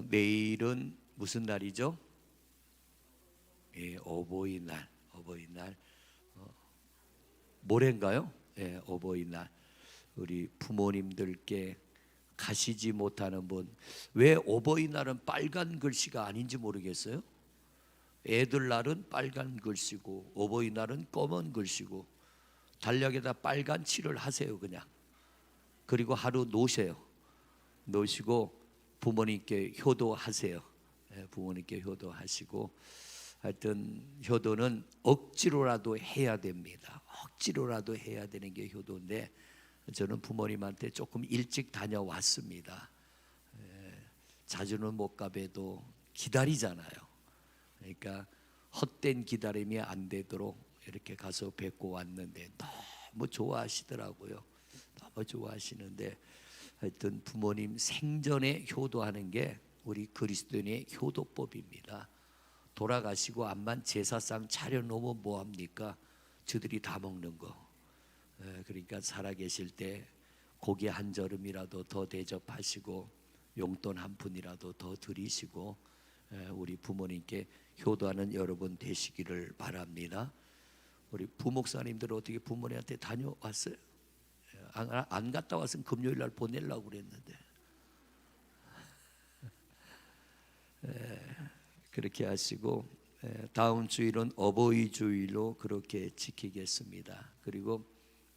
내일은 무슨 날이죠? 예, 어버이날. 어버이날. 모레인가요? 예, 어버이날. 우리 부모님들께 가시지 못하는 분, 왜 어버이날은 빨간 글씨가 아닌지 모르겠어요. 애들 날은 빨간 글씨고 어버이날은 검은 글씨고 달력에다 빨간 칠을 하세요 그냥. 그리고 하루 놓으세요. 놓으시고 부모님께 효도하세요. 부모님께 효도하시고, 하여튼 효도는 억지로라도 해야 됩니다. 억지로라도 해야 되는 게 효도인데, 저는 부모님한테 조금 일찍 다녀왔습니다. 자주는 못 가봬도 기다리잖아요. 그러니까 헛된 기다림이 안 되도록 이렇게 가서 뵙고 왔는데 너무 좋아하시더라고요. 너무 좋아하시는데, 하여튼 부모님 생전에 효도하는 게 우리 그리스도인의 효도법입니다. 돌아가시고 암만 제사상 차려놓으면 뭐합니까? 저들이 다 먹는 거. 그러니까 살아계실 때 고기 한 저름이라도 더 대접하시고 용돈 한 푼이라도 더 드리시고 우리 부모님께 효도하는 여러분 되시기를 바랍니다. 우리 부목사님들 어떻게 부모님한테 다녀왔어요? 안 갔다 왔으면 금요일 날 보내려고 그랬는데 그렇게 하시고, 다음 주일은 어버이 주일로 그렇게 지키겠습니다. 그리고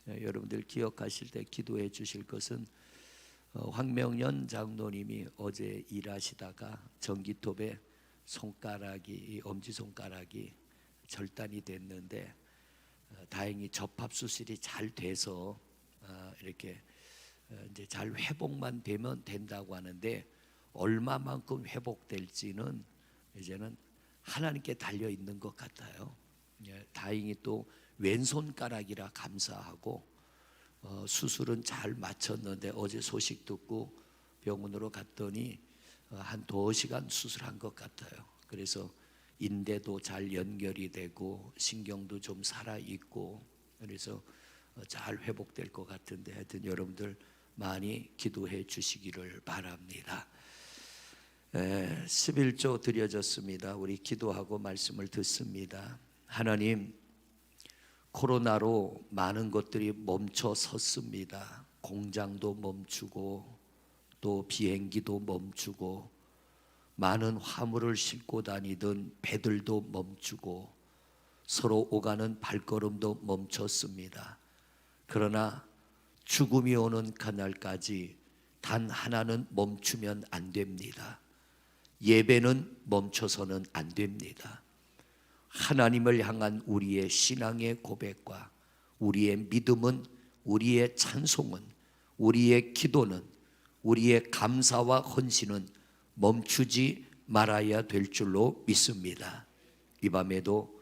여러분들 기억하실 때 기도해 주실 것은 황명연 장로님이 어제 일하시다가 전기톱에 손가락이, 엄지손가락이 절단이 됐는데 다행히 접합수술이 잘 돼서 이렇게 이제 잘 회복만 되면 된다고 하는데, 얼마만큼 회복될지는 이제는 하나님께 달려 있는 것 같아요. 다행히 또 왼손가락이라 감사하고, 수술은 잘 마쳤는데 어제 소식 듣고 병원으로 갔더니 한 2시간 수술한 것 같아요. 그래서 인대도 잘 연결이 되고 신경도 좀 살아있고, 그래서 잘 회복될 것 같은데, 하여튼 여러분들 많이 기도해 주시기를 바랍니다. 11조 드려졌습니다. 우리 기도하고 말씀을 듣습니다. 하나님, 코로나로 많은 것들이 멈춰 섰습니다. 공장도 멈추고 또 비행기도 멈추고 많은 화물을 싣고 다니던 배들도 멈추고 서로 오가는 발걸음도 멈췄습니다. 그러나 죽음이 오는 그날까지 단 하나는 멈추면 안 됩니다. 예배는 멈춰서는 안 됩니다. 하나님을 향한 우리의 신앙의 고백과 우리의 믿음은, 우리의 찬송은, 우리의 기도는, 우리의 감사와 헌신은 멈추지 말아야 될 줄로 믿습니다. 이 밤에도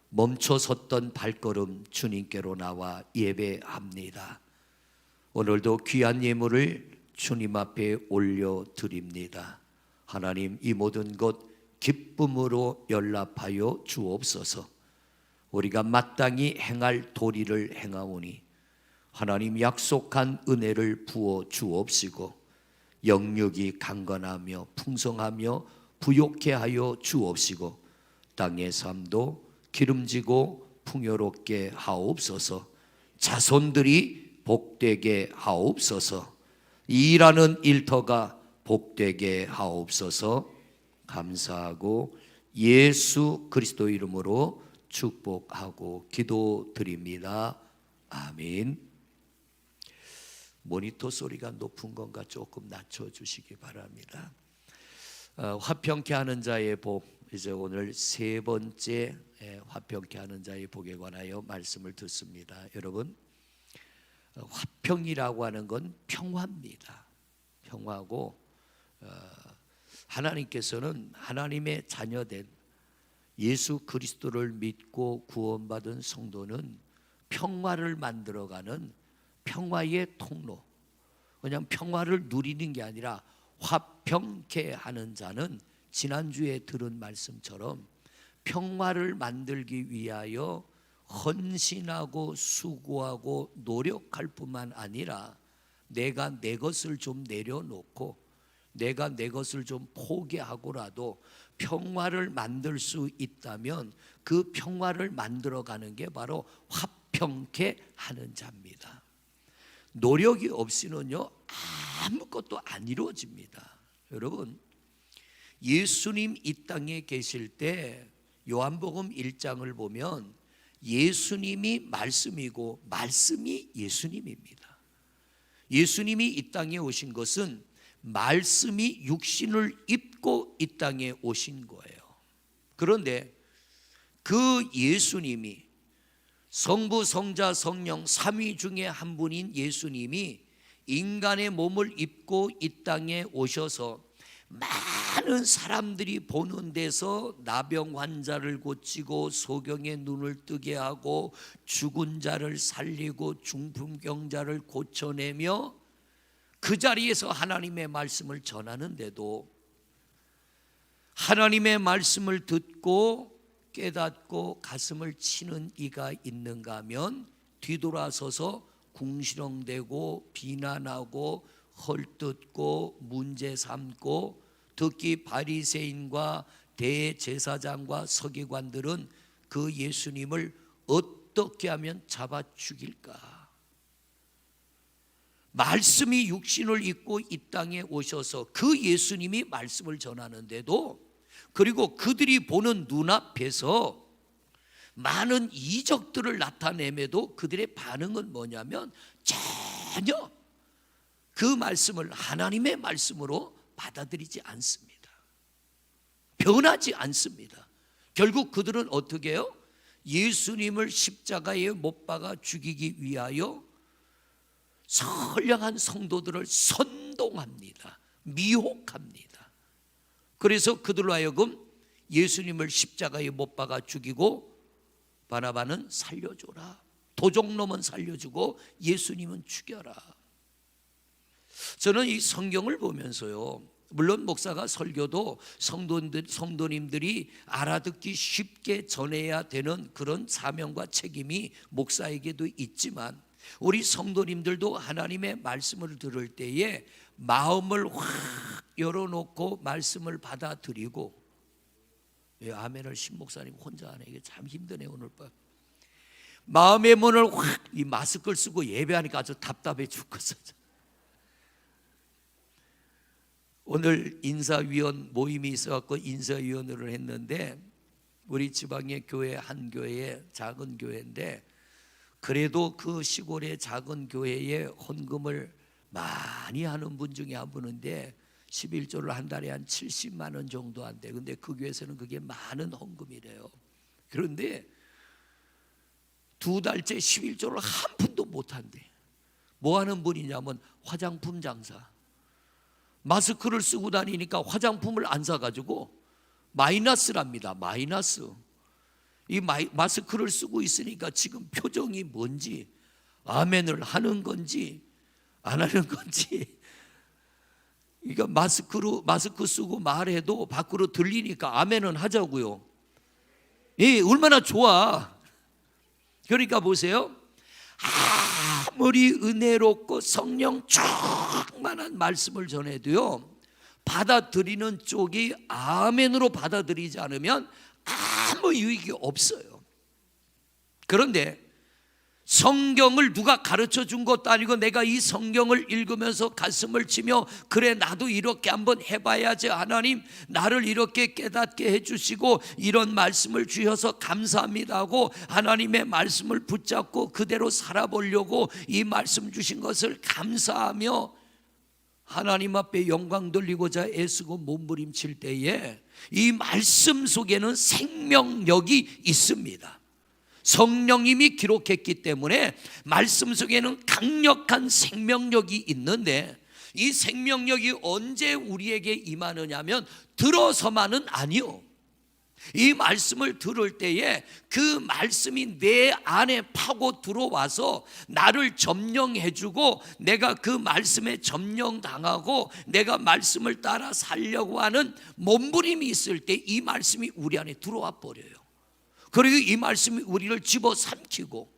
멈춰섰던 발걸음 주님께로 나와 예배합니다. 오늘도 귀한 예물을 주님 앞에 올려드립니다. 하나님, 이 모든 것 기쁨으로 연락하여 주옵소서. 우리가 마땅히 행할 도리를 행하오니 하나님 약속한 은혜를 부어 주옵시고, 영육이 강건하며 풍성하며 부욕케 하여 주옵시고, 땅의 삶도 기름지고 풍요롭게 하옵소서. 자손들이 복되게 하옵소서. 일하는 일터가 복되게 하옵소서. 감사하고 예수 그리스도 이름으로 축복하고 기도드립니다. 아멘. 모니터 소리가 높은 건가 조금 낮춰주시기 바랍니다. 화평케 하는 자의 복, 이제 오늘 3번째 화평케 하는 자의 복에 관하여 말씀을 듣습니다. 여러분, 화평이라고 하는 건 평화입니다. 평화고, 하나님께서는 하나님의 자녀된 예수 그리스도를 믿고 구원받은 성도는 평화를 만들어가는 평화의 통로, 그냥 평화를 누리는 게 아니라 화평케 하는 자는 지난주에 들은 말씀처럼 평화를 만들기 위하여 헌신하고 수고하고 노력할 뿐만 아니라 내가 내 것을 좀 내려놓고 내가 내 것을 좀 포기하고라도 평화를 만들 수 있다면 그 평화를 만들어가는 게 바로 화평케 하는 자입니다. 노력이 없이는요 아무것도 안 이루어집니다. 여러분, 예수님 이 땅에 계실 때 요한복음 1장을 보면 예수님이 말씀이고 말씀이 예수님입니다. 예수님이 이 땅에 오신 것은 말씀이 육신을 입고 이 땅에 오신 거예요. 그런데 그 예수님이 성부, 성자, 성령 삼위 중에 한 분인 예수님이 인간의 몸을 입고 이 땅에 오셔서 많은 사람들이 보는 데서 나병 환자를 고치고 소경의 눈을 뜨게 하고 죽은 자를 살리고 중풍병자를 고쳐내며 그 자리에서 하나님의 말씀을 전하는데도 하나님의 말씀을 듣고 깨닫고 가슴을 치는 이가 있는가 하면 뒤돌아서서 궁시렁대고 비난하고 헐뜯고 문제 삼고, 특히 바리새인과 대제사장과 서기관들은 그 예수님을 어떻게 하면 잡아 죽일까? 말씀이 육신을 입고 이 땅에 오셔서 그 예수님이 말씀을 전하는데도, 그리고 그들이 보는 눈앞에서 많은 이적들을 나타내매도 그들의 반응은 뭐냐면 전혀 그 말씀을 하나님의 말씀으로 받아들이지 않습니다. 변하지 않습니다. 결국 그들은 어떻게 해요? 예수님을 십자가에 못 박아 죽이기 위하여 선량한 성도들을 선동합니다. 미혹합니다. 그래서 그들로 하여금 예수님을 십자가에 못 박아 죽이고 바나바는 살려줘라, 도적놈은 살려주고 예수님은 죽여라. 저는 이 성경을 보면서요, 물론 목사가 설교도 성도님들이 알아듣기 쉽게 전해야 되는 그런 사명과 책임이 목사에게도 있지만, 우리 성도님들도 하나님의 말씀을 들을 때에 마음을 확 열어놓고 말씀을 받아들이고, 아멘을 신목사님 혼자 하네. 이게 참 힘드네 오늘 밤. 마음의 문을 확, 이 마스크를 쓰고 예배하니까 아주 답답해 죽겠어. 오늘 인사위원 모임이 있어갖고 인사위원회를 했는데, 우리 지방의 교회 한 교회에 작은 교회인데, 그래도 그 시골의 작은 교회에 헌금을 많이 하는 분 중에 한 분인데 11조를 한 달에 한 70만 원 정도 한대. 근데 그 교회에서는 그게 많은 헌금이래요. 그런데 두 달째 11조를 한 푼도 못 한대. 뭐 하는 분이냐면 화장품 장사. 마스크를 쓰고 다니니까 화장품을 안 사가지고 마이너스랍니다. 마이너스. 이 마스크를 쓰고 있으니까 지금 표정이 뭔지, 아멘을 하는 건지 안 하는 건지. 그러니까 마스크 쓰고 말해도 밖으로 들리니까 아멘은 하자고요. 예, 얼마나 좋아. 그러니까 보세요. 아무리 은혜롭고 성령 충만한 말씀을 전해도요, 받아들이는 쪽이 아멘으로 받아들이지 않으면 아무 유익이 없어요. 그런데 성경을 누가 가르쳐 준 것도 아니고 내가 이 성경을 읽으면서 가슴을 치며, 그래 나도 이렇게 한번 해봐야지, 하나님 나를 이렇게 깨닫게 해주시고 이런 말씀을 주셔서 감사합니다 하고 하나님의 말씀을 붙잡고 그대로 살아보려고 이 말씀 주신 것을 감사하며 하나님 앞에 영광 돌리고자 애쓰고 몸부림칠 때에 이 말씀 속에는 생명력이 있습니다. 성령님이 기록했기 때문에 말씀 속에는 강력한 생명력이 있는데, 이 생명력이 언제 우리에게 임하느냐면 들어서만은 아니요. 이 말씀을 들을 때에 그 말씀이 내 안에 파고 들어와서 나를 점령해주고, 내가 그 말씀에 점령당하고 내가 말씀을 따라 살려고 하는 몸부림이 있을 때 이 말씀이 우리 안에 들어와 버려요. 그리고 이 말씀이 우리를 집어삼키고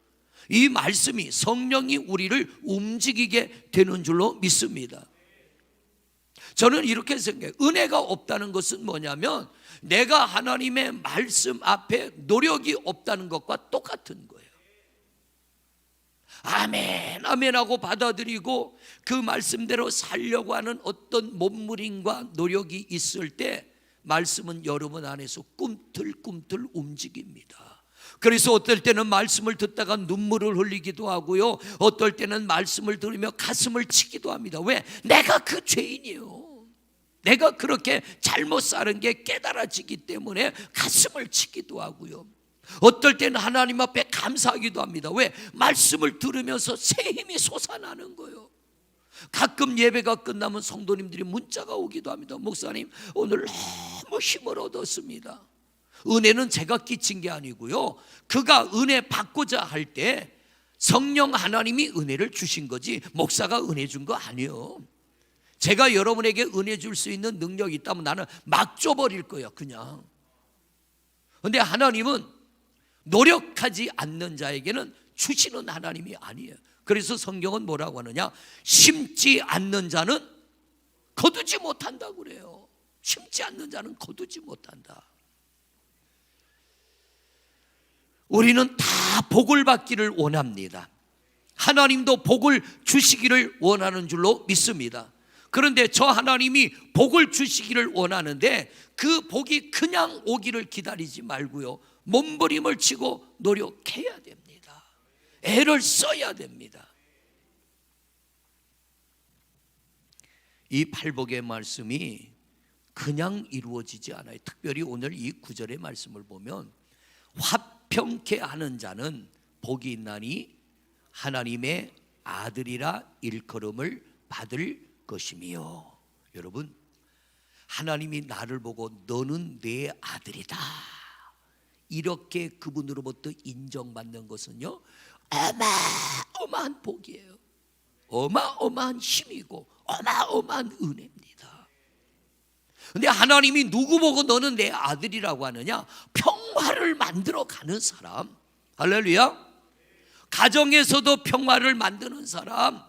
이 말씀이 성령이 우리를 움직이게 되는 줄로 믿습니다. 저는 이렇게 생각해요. 은혜가 없다는 것은 뭐냐면 내가 하나님의 말씀 앞에 노력이 없다는 것과 똑같은 거예요. 아멘 아멘 하고 받아들이고 그 말씀대로 살려고 하는 어떤 몸부림과 노력이 있을 때 말씀은 여러분 안에서 꿈틀꿈틀 움직입니다. 그래서 어떨 때는 말씀을 듣다가 눈물을 흘리기도 하고요, 어떨 때는 말씀을 들으며 가슴을 치기도 합니다. 왜? 내가 그 죄인이에요. 내가 그렇게 잘못 사는 게 깨달아지기 때문에 가슴을 치기도 하고요, 어떨 때는 하나님 앞에 감사하기도 합니다. 왜? 말씀을 들으면서 새 힘이 솟아나는 거예요. 가끔 예배가 끝나면 성도님들이 문자가 오기도 합니다. 목사님, 오늘 너무 힘을 얻었습니다. 은혜는 제가 끼친 게 아니고요, 그가 은혜 받고자 할 때 성령 하나님이 은혜를 주신 거지 목사가 은혜 준 거 아니에요. 제가 여러분에게 은혜 줄 수 있는 능력이 있다면 나는 막 줘버릴 거예요, 그냥. 그런데 하나님은 노력하지 않는 자에게는 주시는 하나님이 아니에요. 그래서 성경은 뭐라고 하느냐? 심지 않는 자는 거두지 못한다고 그래요. 심지 않는 자는 거두지 못한다. 우리는 다 복을 받기를 원합니다. 하나님도 복을 주시기를 원하는 줄로 믿습니다. 그런데 저 하나님이 복을 주시기를 원하는데 그 복이 그냥 오기를 기다리지 말고요, 몸부림을 치고 노력해야 됩니다. 애를 써야 됩니다. 이 팔복의 말씀이 그냥 이루어지지 않아요. 특별히 오늘 이 9절의 말씀을 보면 화평케 하는 자는 복이 있나니 하나님의 아들이라 일컬음을 받을 것이며. 여러분, 하나님이 나를 보고 너는 내 아들이다 이렇게 그분으로부터 인정받는 것은요, 어마어마한 복이에요. 어마어마한 힘이고 어마어마한 은혜입니다. 그런데 하나님이 누구 보고 너는 내 아들이라고 하느냐? 평화를 만들어 가는 사람. 할렐루야. 가정에서도 평화를 만드는 사람,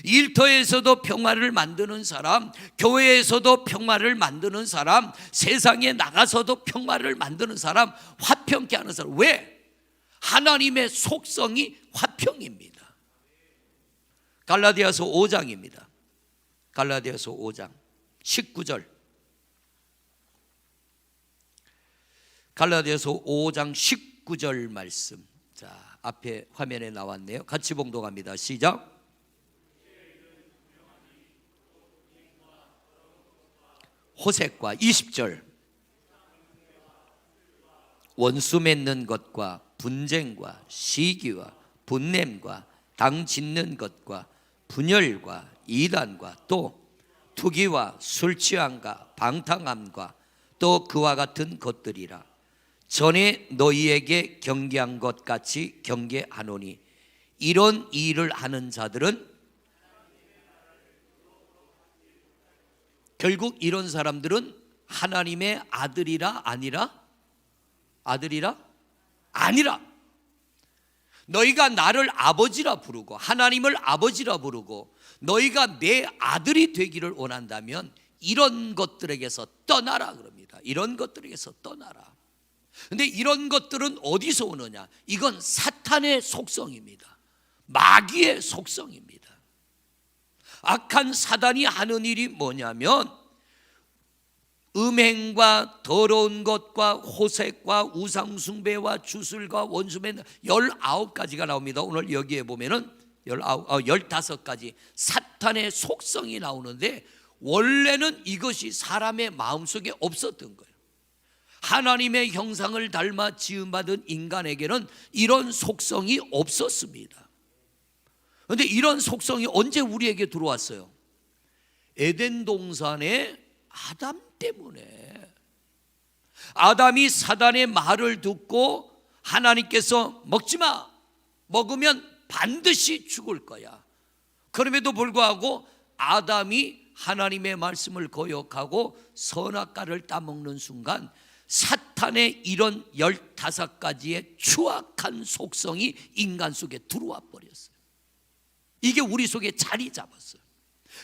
일터에서도 평화를 만드는 사람, 교회에서도 평화를 만드는 사람, 세상에 나가서도 평화를 만드는 사람, 화평케 하는 사람. 왜? 하나님의 속성이 화평입니다. 갈라디아서 5장입니다. 갈라디아서 5장 19절. 갈라디아서 5장 19절 말씀. 자, 앞에 화면에 나왔네요. 같이 봉독합니다. 시작. 호색과 20절. 원수 맺는 것과 분쟁과 시기와 분냄과 당 짓는 것과 분열과 이단과 또 투기와 술 취함과 방탕함과 또 그와 같은 것들이라. 전에 너희에게 경계한 것 같이 경계하노니 이런 일을 하는 자들은, 결국 이런 사람들은 하나님의 아들이라 아니라? 아들이라? 아니라. 너희가 나를 아버지라 부르고 하나님을 아버지라 부르고 너희가 내 아들이 되기를 원한다면 이런 것들에게서 떠나라 그럽니다. 이런 것들에게서 떠나라. 근데 이런 것들은 어디서 오느냐? 이건 사탄의 속성입니다. 마귀의 속성입니다. 악한 사단이 하는 일이 뭐냐면 음행과 더러운 것과 호색과 우상숭배와 주술과 원수매는 19가지가 나옵니다. 오늘 여기에 보면은 15가지 사탄의 속성이 나오는데, 원래는 이것이 사람의 마음속에 없었던 거예요. 하나님의 형상을 닮아 지음받은 인간에게는 이런 속성이 없었습니다. 그런데 이런 속성이 언제 우리에게 들어왔어요? 에덴 동산에 아담 때문에. 아담이 사단의 말을 듣고 하나님께서 먹지마, 먹으면 반드시 죽을 거야. 그럼에도 불구하고 아담이 하나님의 말씀을 거역하고 선악과를 따먹는 순간 사탄의 이런 15가지의 추악한 속성이 인간 속에 들어와 버렸어요. 이게 우리 속에 자리 잡았어요.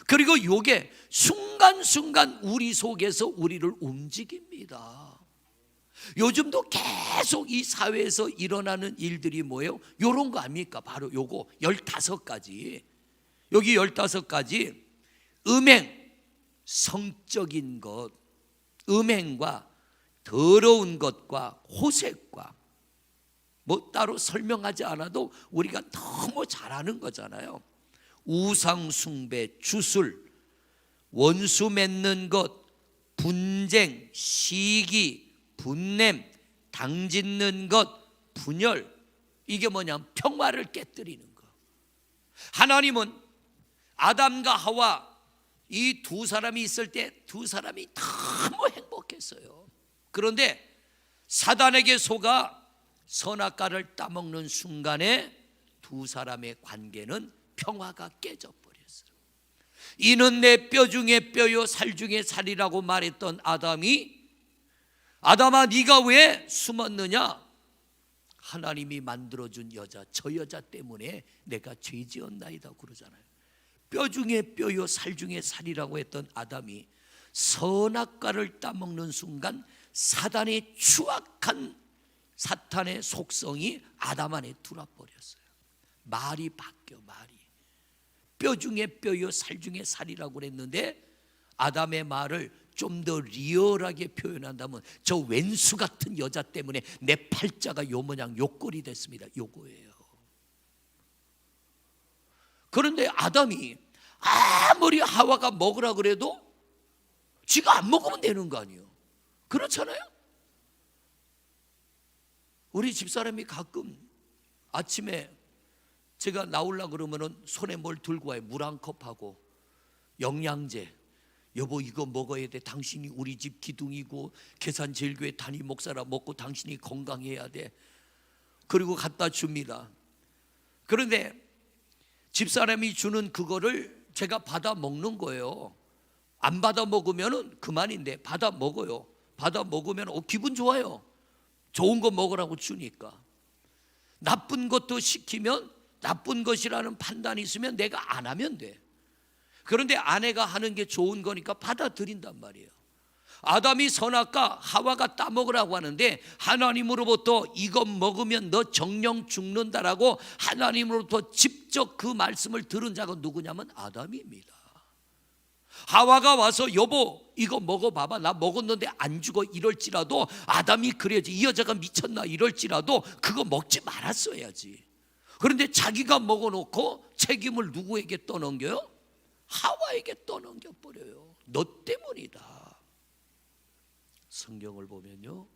그리고 요게 순간순간 우리 속에서 우리를 움직입니다. 요즘도 계속 이 사회에서 일어나는 일들이 뭐예요? 요런 거 아닙니까? 바로 요거 15가지. 여기 15가지 음행, 성적인 것, 음행과 더러운 것과 호색과 뭐 따로 설명하지 않아도 우리가 너무 잘 아는 거잖아요. 우상 숭배, 주술, 원수 맺는 것, 분쟁, 시기, 분냄, 당짓는 것, 분열. 이게 뭐냐면 평화를 깨뜨리는 거. 하나님은 아담과 하와 이 두 사람이 있을 때 두 사람이 너무 행복했어요. 그런데 사단에게 속아 선악과를 따먹는 순간에 두 사람의 관계는 평화가 깨져버렸어요. 이는 내 뼈 중에 뼈요 살 중에 살이라고 말했던 아담이, 아담아 네가 왜 숨었느냐? 하나님이 만들어준 여자, 저 여자 때문에 내가 죄지었나이다 그러잖아요. 뼈 중에 뼈요 살 중에 살이라고 했던 아담이 선악과를 따먹는 순간 사단의 추악한 사탄의 속성이 아담 안에 들어버렸어요. 말이 바뀌어. 말이 뼈 중에 뼈요 살 중에 살이라고 그랬는데 아담의 말을 좀 더 리얼하게 표현한다면 저 왼수 같은 여자 때문에 내 팔자가 요 모양 요 꼴이 됐습니다. 요거예요. 그런데 아담이 아무리 하와가 먹으라 그래도 지가 안 먹으면 되는 거 아니에요. 그렇잖아요. 우리 집사람이 가끔 아침에 제가 나오려고 그러면은 손에 뭘 들고 와요. 물 한 컵하고 영양제. 여보 이거 먹어야 돼. 당신이 우리 집 기둥이고 계산제일교회 담임 목사라 먹고 당신이 건강해야 돼. 그리고 갖다 줍니다. 그런데 집사람이 주는 그거를 제가 받아 먹는 거예요. 안 받아 먹으면 그만인데 받아 먹어요. 받아 먹으면 기분 좋아요. 좋은 거 먹으라고 주니까. 나쁜 것도 시키면 나쁜 것이라는 판단이 있으면 내가 안 하면 돼. 그런데 아내가 하는 게 좋은 거니까 받아들인단 말이에요. 아담이 선악과 하와가 따먹으라고 하는데 하나님으로부터 이것 먹으면 너 정령 죽는다라고 하나님으로부터 직접 그 말씀을 들은 자가 누구냐면 아담입니다. 하와가 와서 여보 이거 먹어봐봐 나 먹었는데 안 죽어 이럴지라도 아담이 그래야지 이 여자가 미쳤나 이럴지라도 그거 먹지 말았어야지. 그런데 자기가 먹어놓고 책임을 누구에게 떠넘겨요? 하와에게 떠넘겨버려요. 너 때문이다. 성경을 보면요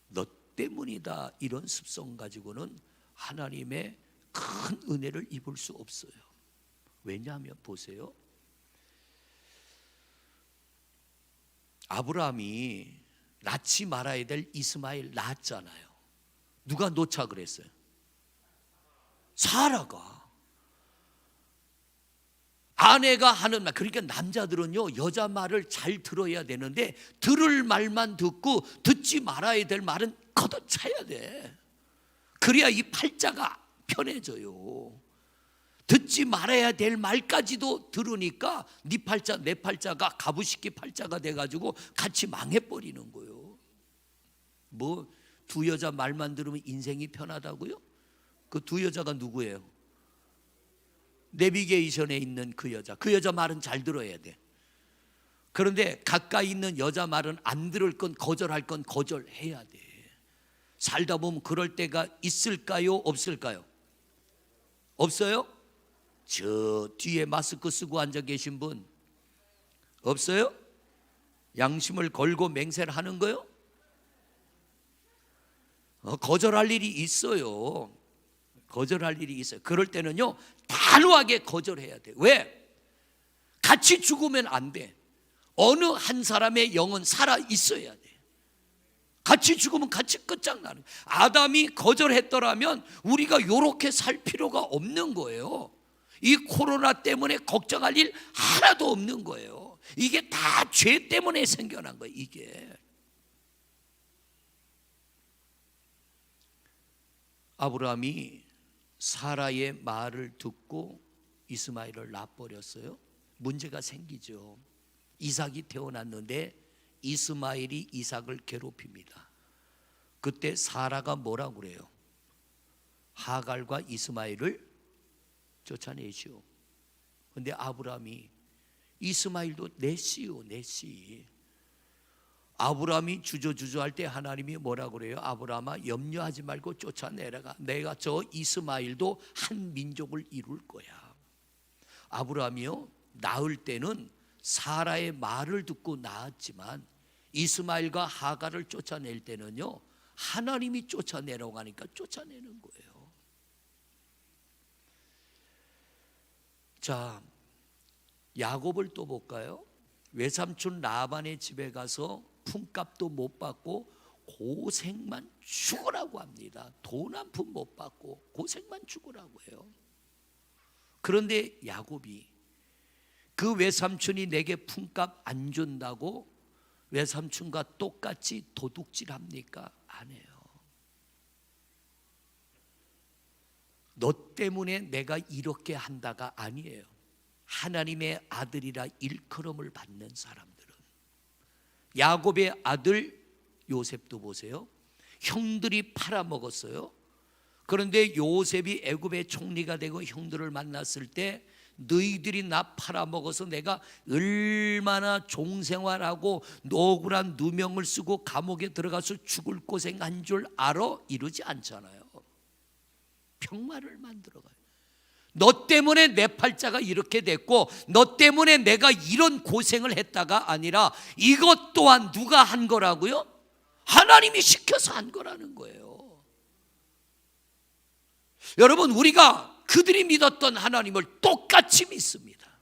너 때문이다 이런 습성 가지고는 하나님의 큰 은혜를 입을 수 없어요. 왜냐하면 보세요, 아브라함이 낳지 말아야 될 이스마엘 낳았잖아요. 누가 놓자 그랬어요? 사라가. 아내가 하는 말, 그러니까 남자들은요 여자 말을 잘 들어야 되는데 들을 말만 듣고 듣지 말아야 될 말은 걷어차야 돼. 그래야 이 팔자가 편해져요. 듣지 말아야 될 말까지도 들으니까 네 팔자 내 팔자가 가부식기 팔자가 돼가지고 같이 망해버리는 거예요. 뭐 두 여자 말만 들으면 인생이 편하다고요? 그 두 여자가 누구예요? 내비게이션에 있는 그 여자 말은 잘 들어야 돼. 그런데 가까이 있는 여자 말은 안 들을 건 거절할 건 거절해야 돼. 살다 보면 그럴 때가 있을까요? 없을까요? 없어요? 저 뒤에 마스크 쓰고 앉아 계신 분 없어요? 양심을 걸고 맹세를 하는 거요? 거절할 일이 있어요. 거절할 일이 있어요. 그럴 때는요 단호하게 거절해야 돼. 왜? 같이 죽으면 안 돼. 어느 한 사람의 영은 살아 있어야 돼. 같이 죽으면 같이 끝장나는. 아담이 거절했더라면 우리가 이렇게 살 필요가 없는 거예요. 이 코로나 때문에 걱정할 일 하나도 없는 거예요. 이게 다 죄 때문에 생겨난 거예요. 이게 아브라함이 사라의 말을 듣고 이스마엘을 낳아버렸어요. 문제가 생기죠. 이삭이 태어났는데 이스마엘이 이삭을 괴롭힙니다. 그때 사라가 뭐라고 그래요? 하갈과 이스마엘을 쫓아내시오. 근데 아브라함이 이스마엘도 내시오, 내시. 아브라함이 주저주저할 때 하나님이 뭐라고 그래요? 아브라함아, 염려하지 말고 쫓아내라가. 내가 저 이스마엘도 한 민족을 이룰 거야. 아브라함이요, 낳을 때는 사라의 말을 듣고 낳았지만 이스마엘과 하갈을 쫓아낼 때는요, 하나님이 쫓아내라고 하니까 쫓아내는 거예요. 자, 야곱을 또 볼까요? 외삼촌 라반의 집에 가서 품값도 못 받고 고생만 죽으라고 합니다. 돈 한 푼 못 받고 고생만 죽으라고 해요. 그런데 야곱이 그 외삼촌이 내게 품값 안 준다고 외삼촌과 똑같이 도둑질합니까? 안 해요. 너 때문에 내가 이렇게 한다가 아니에요. 하나님의 아들이라 일컬음을 받는 사람들은, 야곱의 아들 요셉도 보세요. 형들이 팔아먹었어요. 그런데 요셉이 애굽의 총리가 되고 형들을 만났을 때 너희들이 나 팔아먹어서 내가 얼마나 종생활하고 억울한 누명을 쓰고 감옥에 들어가서 죽을 고생한 줄 알아? 이러지 않잖아요. 평화를 만들어가요. 너 때문에 내 팔자가 이렇게 됐고 너 때문에 내가 이런 고생을 했다가 아니라 이것 또한 누가 한 거라고요? 하나님이 시켜서 한 거라는 거예요. 여러분, 우리가 그들이 믿었던 하나님을 똑같이 믿습니다.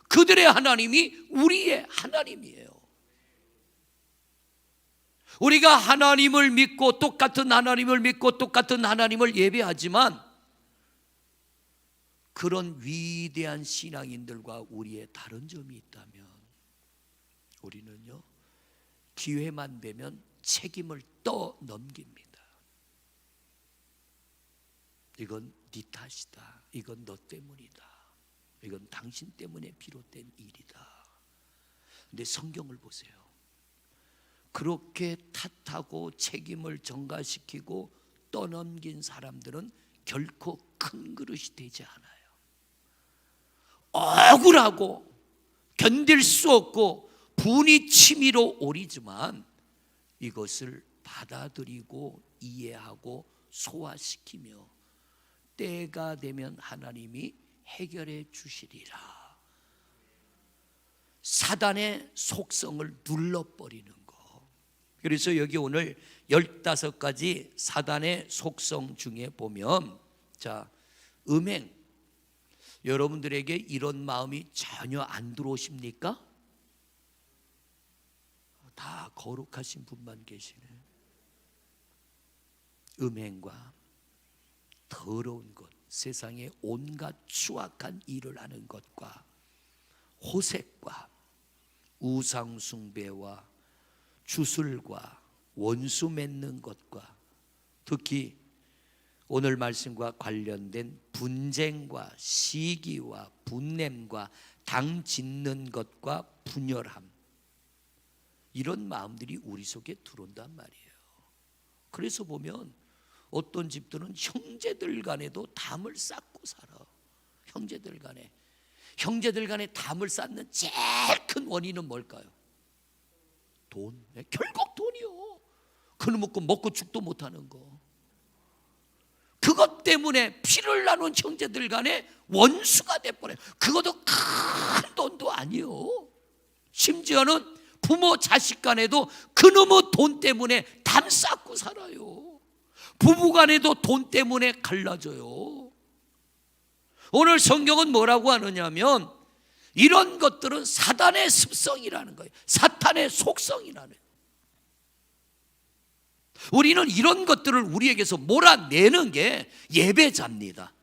그들의 하나님이 우리의 하나님이에요. 우리가 하나님을 믿고 똑같은 하나님을 믿고 똑같은 하나님을 예배하지만 그런 위대한 신앙인들과 우리의 다른 점이 있다면 우리는요, 기회만 되면 책임을 떠넘깁니다. 이건 네 탓이다. 이건 너 때문이다. 이건 당신 때문에 비롯된 일이다. 근데 성경을 보세요. 그렇게 탓하고 책임을 전가시키고 떠넘긴 사람들은 결코 큰 그릇이 되지 않아요. 억울하고 견딜 수 없고 분이 치밀어 오르지만 이것을 받아들이고 이해하고 소화시키며 때가 되면 하나님이 해결해 주시리라. 사단의 속성을 눌러버리는 거. 그래서 여기 오늘 15가지 사단의 속성 중에 보면, 자, 음행. 여러분들에게 이런 마음이 전혀 안 들어오십니까? 다 거룩하신 분만 계시네. 음행과 더러운 것, 세상에 온갖 추악한 일을 하는 것과 호색과 우상숭배와 주술과 원수 맺는 것과 특히 오늘 말씀과 관련된 분쟁과 시기와 분냄과 당 짓는 것과 분열함, 이런 마음들이 우리 속에 들어온단 말이에요. 그래서 보면 어떤 집들은 형제들 간에도 담을 쌓고 살아. 형제들 간에 담을 쌓는 제일 큰 원인은 뭘까요? 돈. 결국 돈이요. 그놈 먹고 죽도 못하는 거. 그것 때문에 피를 나눈 형제들 간에 원수가 돼버려요. 그것도 큰 돈도 아니요. 심지어는 부모 자식 간에도 그놈의 돈 때문에 담 쌓고 살아요. 부부 간에도 돈 때문에 갈라져요. 오늘 성경은 뭐라고 하느냐면 이런 것들은 사단의 습성이라는 거예요. 사탄의 속성이라는 거예요. 우리는 이런 것들을 우리에게서 몰아내는 게 예배자입니다.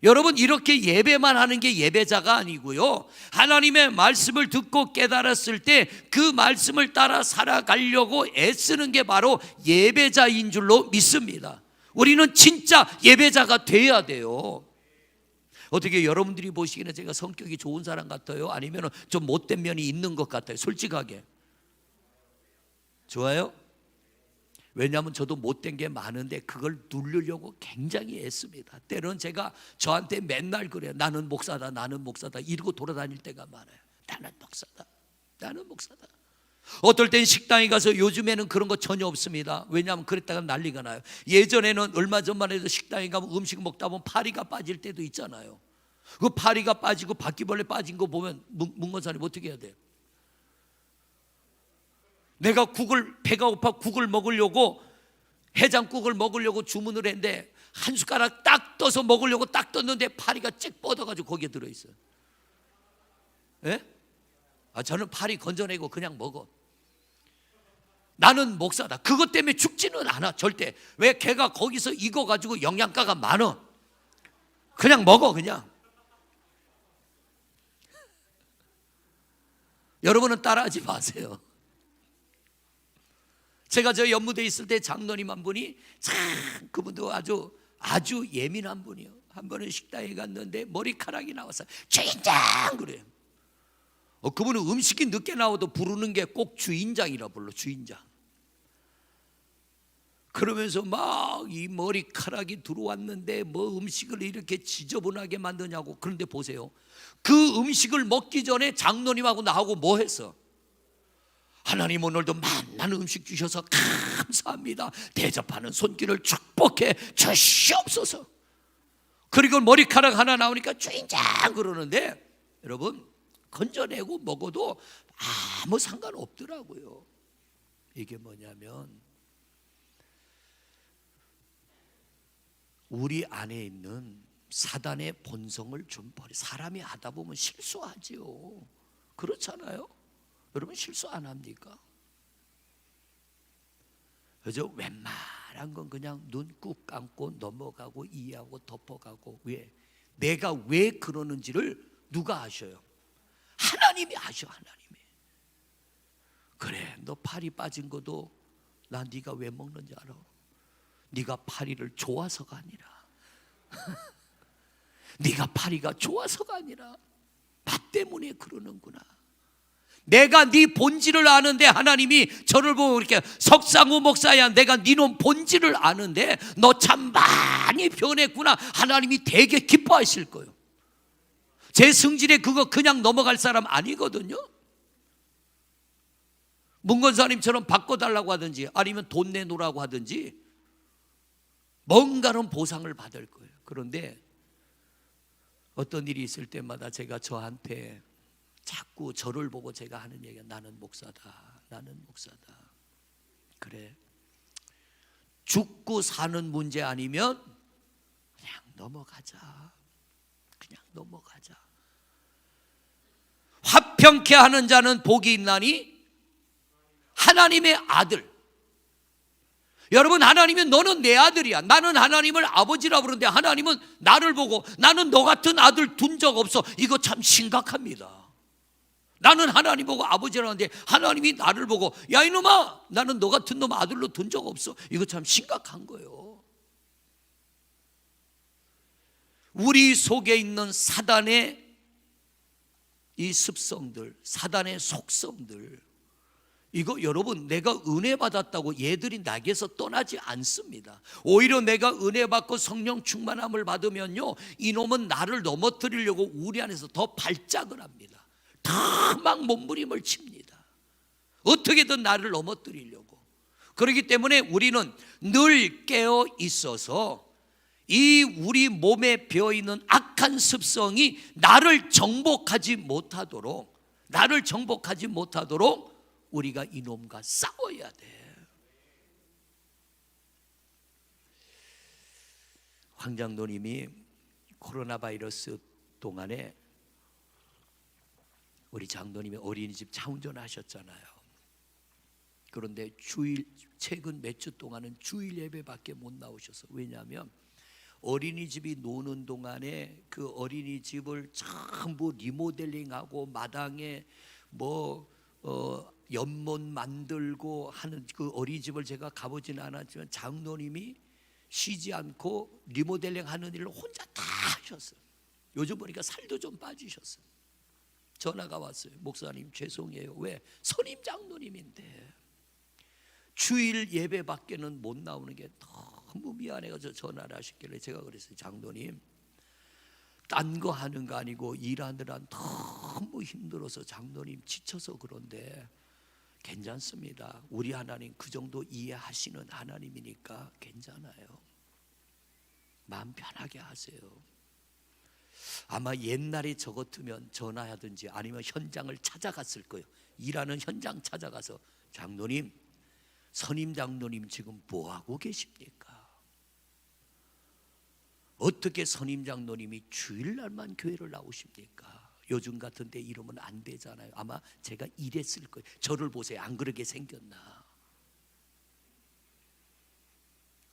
여러분, 이렇게 예배만 하는 게 예배자가 아니고요, 하나님의 말씀을 듣고 깨달았을 때 그 말씀을 따라 살아가려고 애쓰는 게 바로 예배자인 줄로 믿습니다. 우리는 진짜 예배자가 돼야 돼요. 어떻게 여러분들이 보시기에는 제가 성격이 좋은 사람 같아요? 아니면 좀 못된 면이 있는 것 같아요? 솔직하게. 좋아요? 왜냐하면 저도 못된 게 많은데 그걸 누르려고 굉장히 애씁니다. 때로는 제가 저한테 맨날 그래요. 나는 목사다, 나는 목사다 이러고 돌아다닐 때가 많아요. 나는 목사다, 나는 목사다. 어떨 땐 식당에 가서, 요즘에는 그런 거 전혀 없습니다. 왜냐하면 그랬다가 난리가 나요. 예전에는 얼마 전만 해도 식당에 가면 음식 먹다 보면 파리가 빠질 때도 있잖아요. 그 파리가 빠지고 바퀴벌레 빠진 거 보면 문건사님 어떻게 해야 돼요? 내가 배가 고파 국을 먹으려고, 해장국을 먹으려고 주문을 했는데 한 숟가락 딱 떠서 먹으려고 딱 떴는데 파리가 쩍 뻗어가지고 거기에 들어있어요. 예? 저는 파리 건져내고 그냥 먹어. 나는 목사다. 그것 때문에 죽지는 않아 절대. 왜? 걔가 거기서 익어가지고 영양가가 많아. 그냥 먹어 그냥. 여러분은 따라하지 마세요. 제가 저 연무대에 있을 때 장로님 한 분이 참, 그분도 아주 예민한 분이요. 한 번은 식당에 갔는데 머리카락이 나와서 주인장 그래요. 그분은 음식이 늦게 나와도 부르는 게 꼭 주인장이라 불러. 주인장. 그러면서 막 이 머리카락이 들어왔는데 뭐 음식을 이렇게 지저분하게 만드냐고. 그런데 보세요, 그 음식을 먹기 전에 장로님하고 나하고 뭐 했어? 하나님 오늘도 만난 음식 주셔서 감사합니다. 대접하는 손길을 축복해 주시옵소서. 그리고 머리카락 하나 나오니까 주인장 그러는데, 여러분 건져내고 먹어도 아무 상관없더라고요. 이게 뭐냐면 우리 안에 있는 사단의 본성을 좀 버려. 사람이 하다 보면 실수하지요. 그렇잖아요? 여러분 실수 안 합니까? 그죠? 웬만한 건 그냥 눈 꾹 감고 넘어가고 이해하고 덮어가고. 왜? 내가 왜 그러는지를 누가 아셔요? 하나님이 아셔. 하나님이. 그래, 너 파리 빠진 것도 나 네가 왜 먹는지 알아? 네가 파리를 좋아서가 아니라 네가 파리가 좋아서가 아니라 맛 때문에 그러는구나. 내가 네 본질을 아는데, 하나님이 저를 보고 이렇게 석상우 목사야, 내가 네 놈 본질을 아는데 너 참 많이 변했구나. 하나님이 되게 기뻐하실 거예요. 제 승질에 그거 그냥 넘어갈 사람 아니거든요. 문건사님처럼 바꿔달라고 하든지 아니면 돈 내놓으라고 하든지 뭔가는 보상을 받을 거예요. 그런데 어떤 일이 있을 때마다 제가 저한테 자꾸 저를 보고 제가 하는 얘기가, 나는 목사다, 나는 목사다. 그래, 죽고 사는 문제 아니면 그냥 넘어가자. 그냥 넘어가자. 화평케 하는 자는 복이 있나니 하나님의 아들. 여러분, 하나님은 너는 내 아들이야. 나는 하나님을 아버지라 부르는데 하나님은 나를 보고 나는 너 같은 아들 둔 적 없어. 이거 참 심각합니다. 나는 하나님 보고 아버지라는데 하나님이 나를 보고 야 이놈아, 나는 너 같은 놈 아들로 둔 적 없어. 이거 참 심각한 거예요. 우리 속에 있는 사단의 이 습성들, 사단의 속성들, 이거 여러분, 내가 은혜 받았다고 얘들이 나에게서 떠나지 않습니다. 오히려 내가 은혜 받고 성령 충만함을 받으면요, 이놈은 나를 넘어뜨리려고 우리 안에서 더 발작을 합니다. 다 막 몸부림을 칩니다. 어떻게든 나를 넘어뜨리려고. 그렇기 때문에 우리는 늘 깨어 있어서 이 우리 몸에 배어있는 악한 습성이 나를 정복하지 못하도록 우리가 이놈과 싸워야 돼. 황 장로님이 코로나 바이러스 동안에 우리 장로님이 어린이집 차운전하셨잖아요. 그런데 최근 몇 주 동안은 주일 예배밖에 못 나오셔서. 왜냐하면 어린이집이 노는 동안에 그 어린이집을 전부 리모델링하고 마당에 연못 만들고 하는 그 어린이집을 제가 가보지는 않았지만 장로님이 쉬지 않고 리모델링 하는 일을 혼자 다 하셨어요. 요즘 보니까 살도 좀 빠지셨어요. 전화가 왔어요. 목사님 죄송해요. 왜? 선임 장로님인데 주일 예배 밖에는 못 나오는 게 너무 미안해서 전화를 하셨길래 제가 그랬어요. 장로님, 딴 거 하는 거 아니고 일하느라 너무 힘들어서 장로님 지쳐서 그런데 괜찮습니다. 우리 하나님 그 정도 이해하시는 하나님이니까 괜찮아요. 마음 편하게 하세요. 아마 옛날에 저 같으면 전화하든지 아니면 현장을 찾아갔을 거예요. 일하는 현장 찾아가서 장로님, 선임 장로님 지금 뭐 하고 계십니까? 어떻게 선임 장로님이 주일날만 교회를 나오십니까? 요즘 같은 데 이러면 안 되잖아요. 아마 제가 이랬을 거예요. 저를 보세요. 안 그러게 생겼나?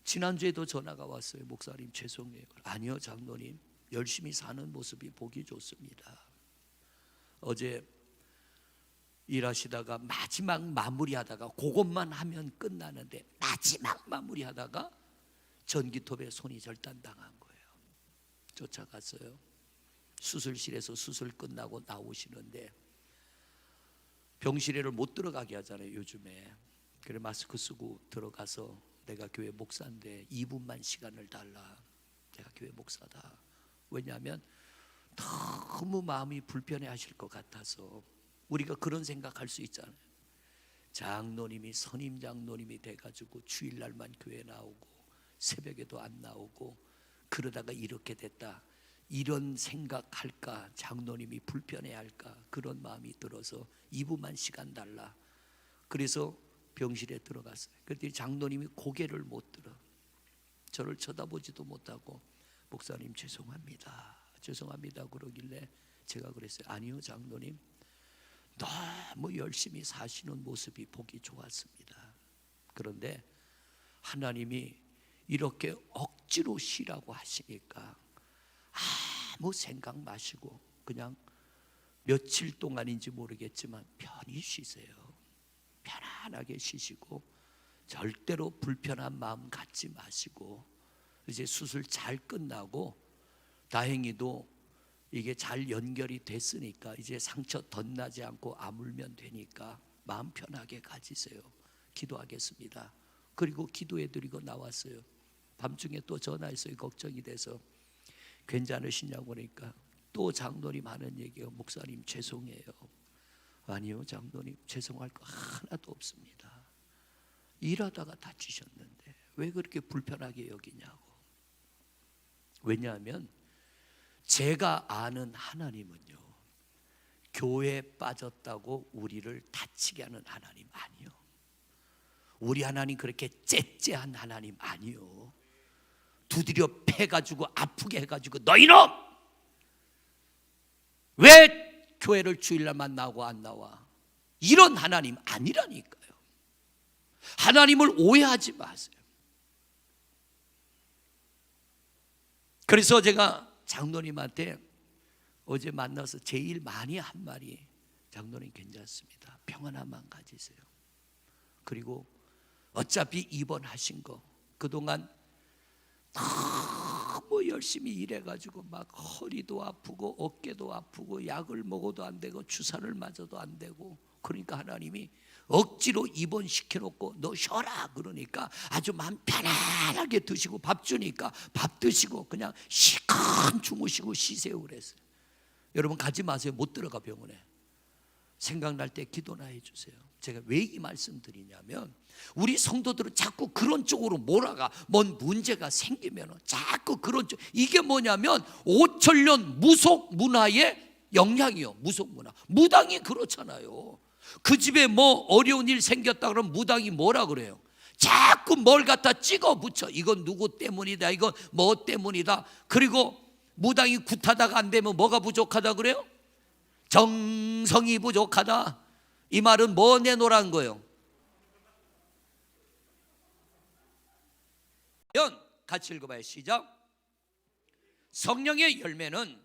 지난주에도 전화가 왔어요. 목사님 죄송해요. 아니요 장로님, 열심히 사는 모습이 보기 좋습니다. 어제 일하시다가 마지막 마무리하다가 그것만 하면 끝나는데 마지막 마무리하다가 전기톱에 손이 절단당한 거예요. 쫓아갔어요. 수술실에서 수술 끝나고 나오시는데 병실에를 못 들어가게 하잖아요 요즘에. 그래 마스크 쓰고 들어가서 내가 교회 목사인데 2분만 시간을 달라. 내가 교회 목사다. 왜냐하면 너무 마음이 불편해 하실 것 같아서. 우리가 그런 생각할 수 있잖아요. 장로님이 선임 장로님이 돼가지고 주일날만 교회 나오고 새벽에도 안 나오고 그러다가 이렇게 됐다, 이런 생각할까, 장로님이 불편해할까, 그런 마음이 들어서 2분만 시간 달라. 그래서 병실에 들어갔어요. 그랬더니 장로님이 고개를 못 들어. 저를 쳐다보지도 못하고 목사님 죄송합니다 죄송합니다 그러길래 제가 그랬어요. 아니요 장로님, 너무 열심히 사시는 모습이 보기 좋았습니다. 그런데 하나님이 이렇게 억지로 쉬라고 하시니까 아무 생각 마시고 그냥 며칠 동안인지 모르겠지만 편히 쉬세요. 편안하게 쉬시고 절대로 불편한 마음 갖지 마시고, 이제 수술 잘 끝나고 다행히도 이게 잘 연결이 됐으니까 이제 상처 덧나지 않고 아물면 되니까 마음 편하게 가지세요. 기도하겠습니다. 그리고 기도해드리고 나왔어요. 밤중에 또 전화했어요. 걱정이 돼서 괜찮으시냐고 그러니까 또 장로님 하는 얘기예요. 목사님 죄송해요. 아니요 장로님, 죄송할 거 하나도 없습니다. 일하다가 다치셨는데 왜 그렇게 불편하게 여기냐고. 왜냐하면 제가 아는 하나님은요, 교회에 빠졌다고 우리를 다치게 하는 하나님 아니요. 우리 하나님 그렇게 째째한 하나님 아니요. 두드려 패가지고 아프게 해가지고 너희놈 왜 교회를 주일날만 나오고 안 나와, 이런 하나님 아니라니까요. 하나님을 오해하지 마세요. 그래서 제가 장로님한테 어제 만나서 제일 많이 한 말이, 장로님 괜찮습니다. 평안함만 가지세요. 그리고 어차피 입원하신 거 그동안 너무 열심히 일해가지고 막 허리도 아프고 어깨도 아프고 약을 먹어도 안 되고 주사를 맞아도 안 되고, 그러니까 하나님이 억지로 입원시켜놓고 너 쉬어라 그러니까 아주 마음 편안하게 드시고 밥 주니까 밥 드시고 그냥 시큰 주무시고 쉬세요 그랬어요. 여러분 가지 마세요. 못 들어가 병원에. 생각날 때 기도나 해주세요. 제가 왜 이 말씀 드리냐면 우리 성도들은 자꾸 그런 쪽으로 몰아가. 뭔 문제가 생기면 자꾸 그런 쪽. 이게 뭐냐면 5천년 무속 문화의 영향이요. 무속 문화. 무당이 그렇잖아요. 그 집에 뭐 어려운 일 생겼다 그러면 무당이 뭐라 그래요? 자꾸 뭘 갖다 찍어 붙여. 이건 누구 때문이다, 이건 뭐 때문이다. 그리고 무당이 굿하다가 안 되면 뭐가 부족하다 그래요? 정성이 부족하다. 이 말은 뭐 내놓으라는 거예요? 같이 읽어봐요. 시작. 성령의 열매는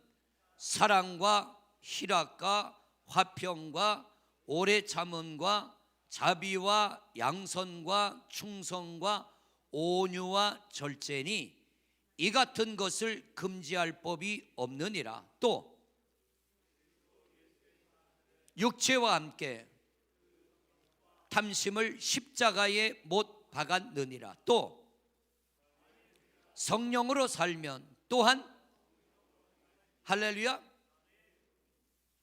사랑과 희락과 화평과 오래 참음과 자비와 양선과 충성과 온유와 절제니 이 같은 것을 금지할 법이 없느니라. 또 육체와 함께 탐심을 십자가에 못 박았느니라. 또 성령으로 살면 또한, 할렐루야,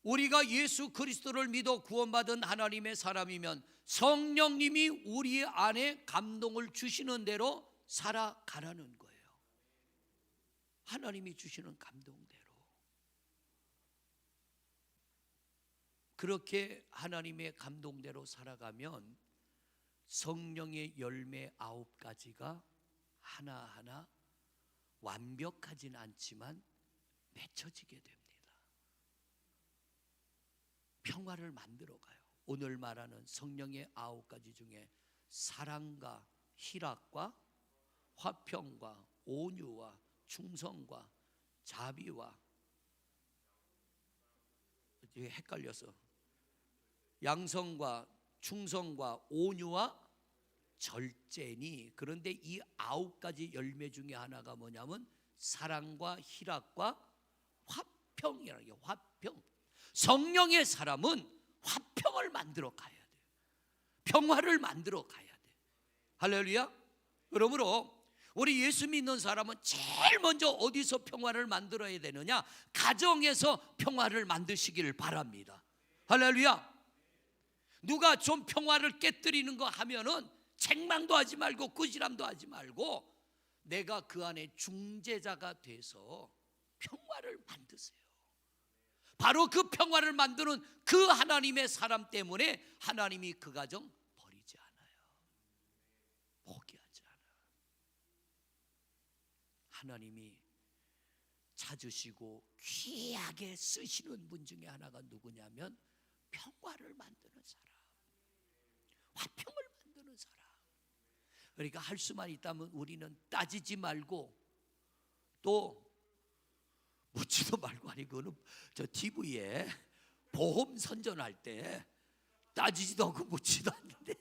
우리가 예수 그리스도를 믿어 구원받은 하나님의 사람이면 성령님이 우리 안에 감동을 주시는 대로 살아가라는 거예요. 하나님이 주시는 감동대로. 그렇게 하나님의 감동대로 살아가면 성령의 열매 9가지가 하나하나 완벽하진 않지만 맺혀지게 됩니다. 평화를 만들어가요. 오늘 말하는 성령의 9가지 중에 사랑과 희락과 화평과 온유와 충성과 자비와, 이게 헷갈려서, 양성과 충성과 온유와 절제니, 그런데 이 9가지 열매 중에 하나가 뭐냐면 사랑과 희락과 화평이라는 게, 화평. 성령의 사람은 화평을 만들어 가야 돼요. 평화를 만들어 가야 돼. 할렐루야. 그러므로 우리 예수 믿는 사람은 제일 먼저 어디서 평화를 만들어야 되느냐? 가정에서 평화를 만드시기를 바랍니다. 할렐루야. 누가 좀 평화를 깨뜨리는 거 하면은 책망도 하지 말고 꾸지람도 하지 말고 내가 그 안에 중재자가 돼서 평화를 만드세요. 바로 그 평화를 만드는 그 하나님의 사람 때문에 하나님이 그 가정 버리지 않아요. 포기하지 않아요. 하나님이 찾으시고 귀하게 쓰시는 분 중에 하나가 누구냐면 평화를 만드는 사람, 화평을 만드는 사람. 그러니까 할 수만 있다면 우리는 따지지 말고, 또 묻지도 말고, 아니 그거는 저 TV에 보험 선전할 때 따지지도 않고 묻지도 않는데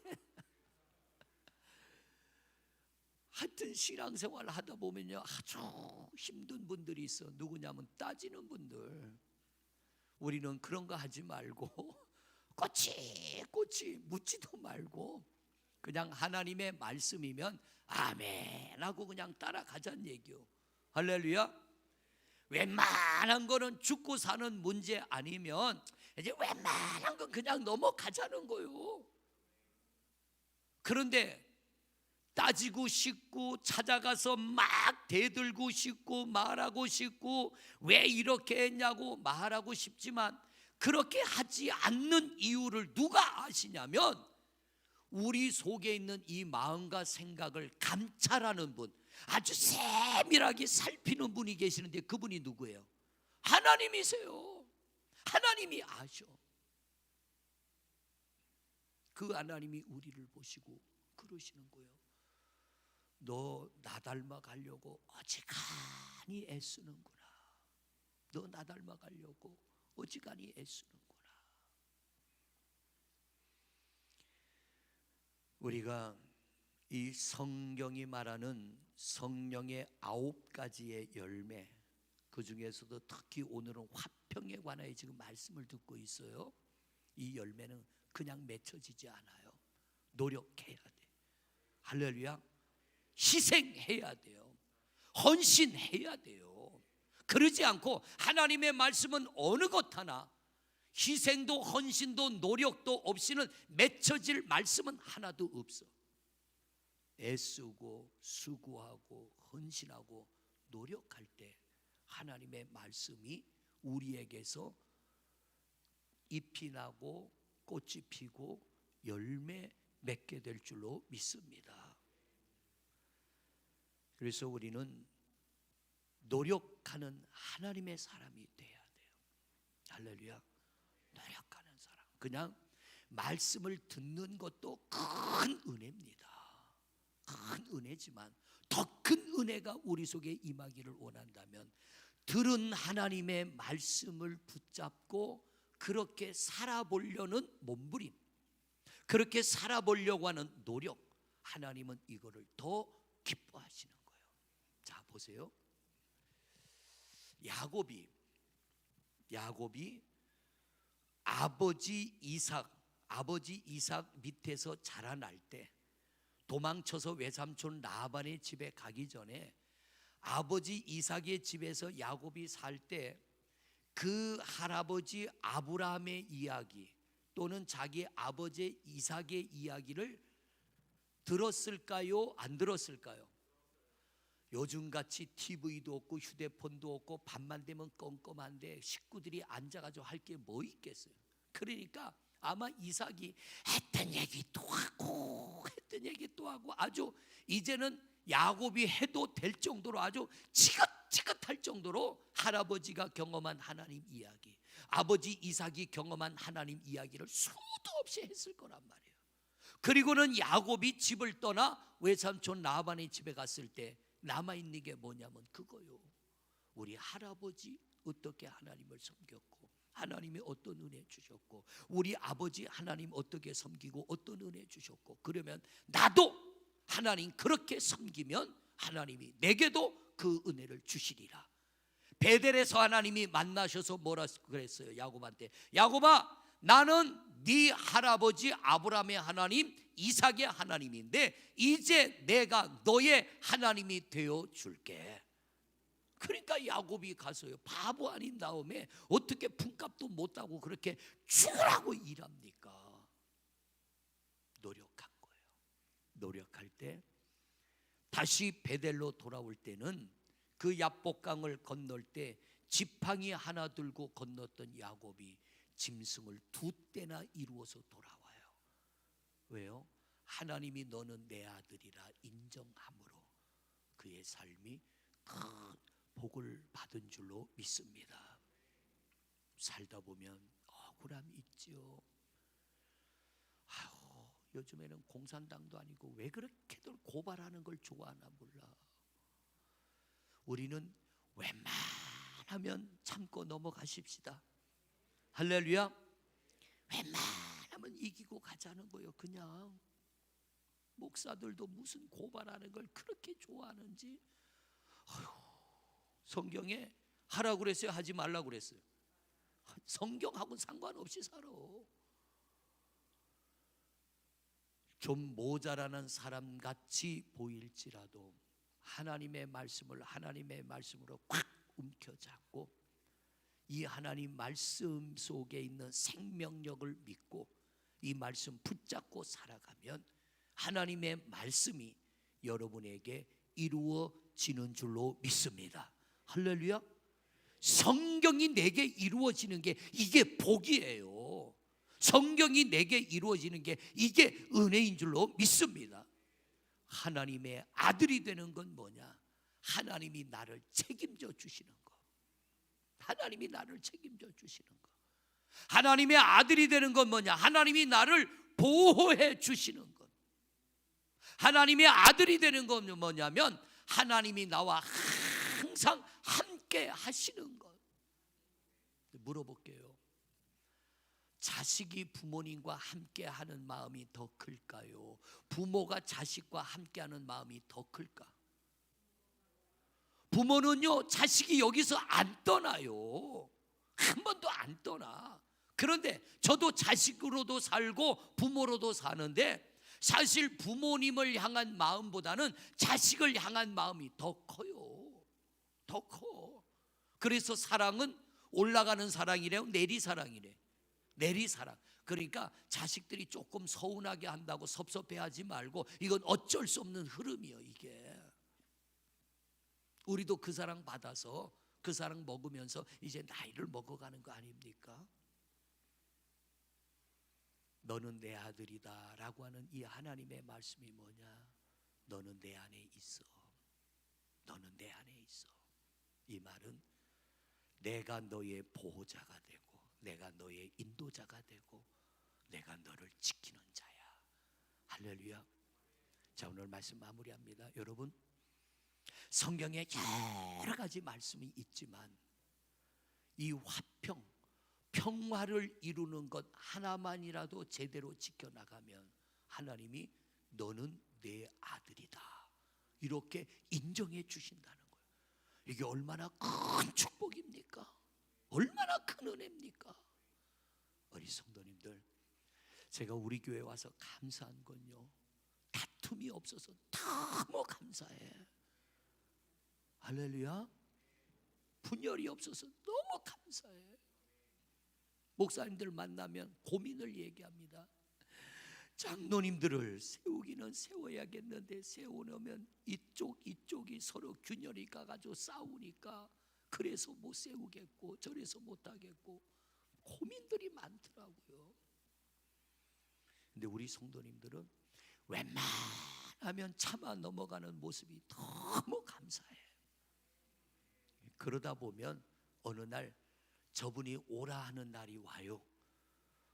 하여튼 신앙생활 하다 보면요 아주 힘든 분들이 있어. 누구냐면 따지는 분들. 우리는 그런 거 하지 말고 꼬치꼬치 묻지도 말고 그냥 하나님의 말씀이면 아멘 하고 그냥 따라가자는 얘기요. 할렐루야. 웬만한 거는 죽고 사는 문제 아니면 이제 웬만한 건 그냥 넘어가자는 거요. 그런데 따지고 싶고 찾아가서 막 대들고 싶고 말하고 싶고 왜 이렇게 했냐고 말하고 싶지만 그렇게 하지 않는 이유를 누가 아시냐면 우리 속에 있는 이 마음과 생각을 감찰하는 분, 아주 세밀하게 살피는 분이 계시는데 그분이 누구예요? 하나님이세요. 하나님이 아셔. 그 하나님이 우리를 보시고 그러시는 거예요. 너 나 닮아 가려고 어지간히 애쓰는구나. 너 나 닮아 가려고 어지간히 애쓰는구나. 우리가 이 성경이 말하는 성령의 9가지의 열매, 그 중에서도 특히 오늘은 화평에 관하여 지금 말씀을 듣고 있어요. 이 열매는 그냥 맺혀지지 않아요. 노력해야 돼. 할렐루야. 희생해야 돼요. 헌신해야 돼요. 그러지 않고 하나님의 말씀은 어느 것 하나 희생도 헌신도 노력도 없이는 맺혀질 말씀은 하나도 없어. 애쓰고 수고하고 헌신하고 노력할 때 하나님의 말씀이 우리에게서 잎이 나고 꽃이 피고 열매 맺게 될 줄로 믿습니다. 그래서 우리는 노력하는 하나님의 사람이 돼야 돼요. 할렐루야. 노력하는 사람. 그냥 말씀을 듣는 것도 큰 은혜입니다. 큰 은혜지만 더 큰 은혜가 우리 속에 임하기를 원한다면 들은 하나님의 말씀을 붙잡고 그렇게 살아보려는 몸부림, 그렇게 살아보려고 하는 노력, 하나님은 이거를 더 기뻐하시는 거예요. 자 보세요. 야곱이 아버지 이삭 밑에서 자라날 때 도망쳐서 외삼촌 라반의 집에 가기 전에 아버지 이삭의 집에서 야곱이 살 때 그 할아버지 아브라함의 이야기 또는 자기 아버지 이삭의 이야기를 들었을까요? 안 들었을까요? 요즘같이 TV도 없고 휴대폰도 없고 밤만 되면 껌껌한데 식구들이 앉아가지고 할 게 뭐 있겠어요? 그러니까 아마 이삭이 했던 얘기 또 하고 했던 얘기 또 하고 아주 이제는 야곱이 해도 될 정도로 아주 지긋지긋할 정도로 할아버지가 경험한 하나님 이야기, 아버지 이삭이 경험한 하나님 이야기를 수도 없이 했을 거란 말이에요. 그리고는 야곱이 집을 떠나 외삼촌 라반의 집에 갔을 때 남아있는 게 뭐냐면 그거요. 우리 할아버지 어떻게 하나님을 섬겼고 하나님이 어떤 은혜 주셨고 우리 아버지 하나님 어떻게 섬기고 어떤 은혜 주셨고 그러면 나도 하나님 그렇게 섬기면 하나님이 내게도 그 은혜를 주시리라. 베델에서 하나님이 만나셔서 뭐라 그랬어요? 야곱한테 야곱아 나는 네 할아버지 아브라함의 하나님 이삭의 하나님인데 이제 내가 너의 하나님이 되어 줄게. 그러니까 야곱이 가서요 바보 아닌 다음에 어떻게 품값도 못하고 그렇게 죽으라고 일합니까? 노력한 거예요. 노력할 때 다시 베델로 돌아올 때는 그 야복강을 건널 때 지팡이 하나 들고 건넜던 야곱이 짐승을 2떼나 이루어서 돌아와요. 왜요? 하나님이 너는 내 아들이라 인정함으로 그의 삶이 큰 복을 받은 줄로 믿습니다. 살다 보면 억울함이 있죠. 아유, 요즘에는 공산당도 아니고 왜 그렇게들 고발하는 걸 좋아하나 몰라. 우리는 웬만하면 참고 넘어가십시다. 할렐루야. 웬만하면 이기고 가자는 거예요. 그냥 목사들도 무슨 고발하는 걸 그렇게 좋아하는지. 성경에 하라고 그랬어요? 하지 말라고 그랬어요? 성경하고는 상관없이 살아. 좀 모자라는 사람같이 보일지라도 하나님의 말씀을 하나님의 말씀으로 꽉 움켜잡고 이 하나님 말씀 속에 있는 생명력을 믿고 이 말씀 붙잡고 살아가면 하나님의 말씀이 여러분에게 이루어지는 줄로 믿습니다. 할렐루야. 성경이 내게 이루어지는 게 이게 복이에요. 성경이 내게 이루어지는 게 이게 은혜인 줄로 믿습니다. 하나님의 아들이 되는 건 뭐냐? 하나님이 나를 책임져 주시는 거. 하나님이 나를 책임져 주시는 거. 하나님의 아들이 되는 건 뭐냐? 하나님이 나를 보호해 주시는 것. 하나님의 아들이 되는 건 뭐냐면 하나님이 나와 항상 함께 하시는 것. 물어볼게요. 자식이 부모님과 함께 하는 마음이 더 클까요? 부모가 자식과 함께 하는 마음이 더 클까? 부모는요 자식이 여기서 안 떠나요. 한 번도 안 떠나. 그런데 저도 자식으로도 살고 부모로도 사는데 사실 부모님을 향한 마음보다는 자식을 향한 마음이 더 커요. 더 커. 그래서 사랑은 올라가는 사랑이래요, 내리사랑이래. 내리사랑. 그러니까 자식들이 조금 서운하게 한다고 섭섭해하지 말고 이건 어쩔 수 없는 흐름이에요. 이게 우리도 그 사랑 받아서 그 사랑 먹으면서 이제 나이를 먹어가는 거 아닙니까? 너는 내 아들이다 라고 하는 이 하나님의 말씀이 뭐냐? 너는 내 안에 있어. 너는 내 안에 있어. 이 말은 내가 너의 보호자가 되고 내가 너의 인도자가 되고 내가 너를 지키는 자야. 할렐루야. 자, 오늘 말씀 마무리합니다. 여러분, 성경에 여러 가지 말씀이 있지만 이 화평, 평화를 이루는 것 하나만이라도 제대로 지켜나가면 하나님이 너는 내 아들이다 이렇게 인정해 주신다는 거예요. 이게 얼마나 큰 축복입니까? 얼마나 큰 은혜입니까? 우리 성도님들, 제가 우리 교회 와서 감사한 건요, 다툼이 없어서 너무 감사해. 할렐루야. 분열이 없어서 너무 감사해. 목사님들 만나면 고민을 얘기합니다. 장로님들을 세우기는 세워야겠는데 세워놓으면 이쪽이 서로 균열이 가가지고 싸우니까 그래서 못 세우겠고 저래서 못하겠고 고민들이 많더라고요. 근데 우리 성도님들은 웬만하면 참아 넘어가는 모습이 너무 감사해. 그러다 보면 어느 날 저분이 오라 하는 날이 와요.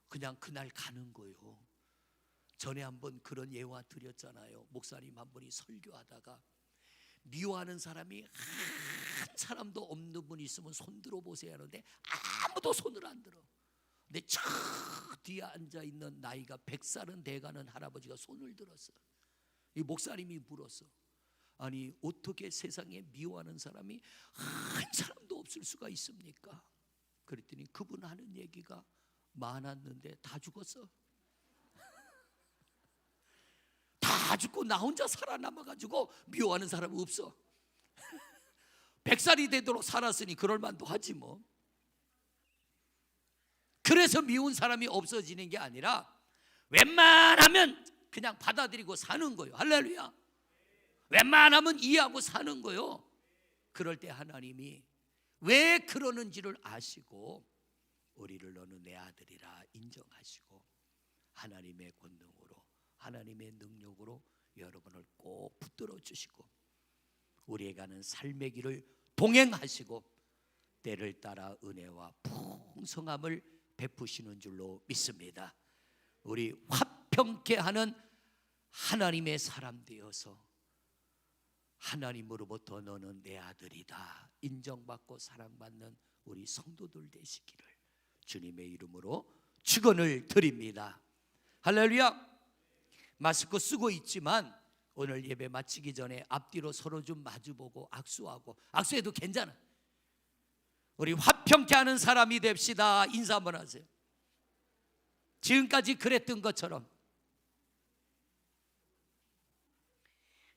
그냥 그날 가는 거예요. 전에 한번 그런 예화 드렸잖아요. 목사님 한 분이 설교하다가 미워하는 사람이 한 사람도 없는 분이 있으면 손 들어보세요 하는데 아무도 손을 안 들어. 근데 저 뒤에 앉아있는 나이가 100살은 돼가는 할아버지가 손을 들었어. 이 목사님이 물었어. 아니 어떻게 세상에 미워하는 사람이 한 사람도 없을 수가 있습니까? 그랬더니 그분 하는 얘기가 많았는데 다 죽었어. 다 죽고 나 혼자 살아남아가지고 미워하는 사람은 없어. 100살이 되도록 살았으니 그럴 만도 하지 뭐. 그래서 미운 사람이 없어지는 게 아니라 웬만하면 그냥 받아들이고 사는 거예요. 할렐루야. 웬만하면 이해하고 사는 거예요. 그럴 때 하나님이 왜 그러는지를 아시고 우리를 너는 내 아들이라 인정하시고 하나님의 권능으로 하나님의 능력으로 여러분을 꼭 붙들어 주시고 우리에 가는 삶의 길을 동행하시고 때를 따라 은혜와 풍성함을 베푸시는 줄로 믿습니다. 우리 화평케 하는 하나님의 사람 되어서 하나님으로부터 너는 내 아들이다 인정받고 사랑받는 우리 성도들 되시기를 주님의 이름으로 축원을 드립니다. 할렐루야. 마스크 쓰고 있지만 오늘 예배 마치기 전에 앞뒤로 서로 좀 마주보고 악수하고, 악수해도 괜찮아. 우리 화평케 하는 사람이 됩시다. 인사 한번 하세요. 지금까지 그랬던 것처럼.